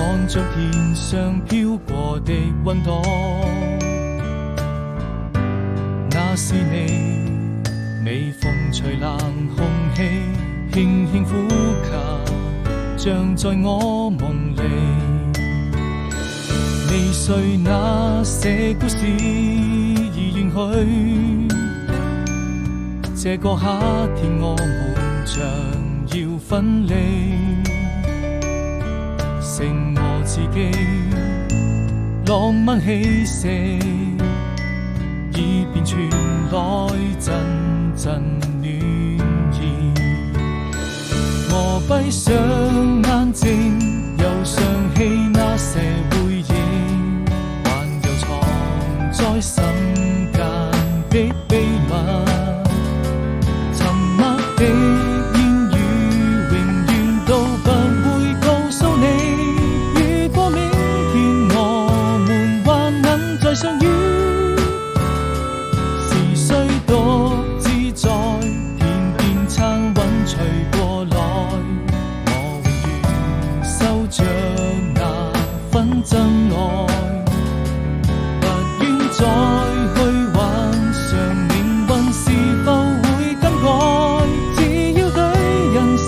看着天上飄過的雲朵，那是你，微風吹冷空氣，輕輕呼吸，像在我夢裡。未遂那些故事已遠去，這個夏天我們將要分離，剩我自己，浪漫氣息耳邊傳來陣陣暖意。我閉上眼睛，又想起那些回憶，還有藏在心間的秘密。沉默的言語永遠都不會告訴你，如果明天我們還能再相遇，是誰獨自在天邊撐雲吹過來，我永遠守着那份真愛，不願再去幻想命運是否會更改，只要對人世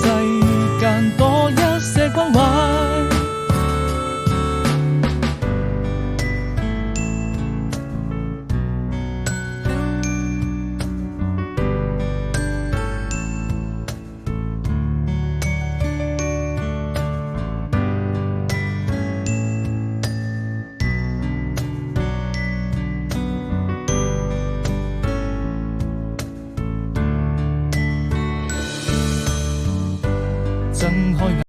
間多一些關懷。睜開眼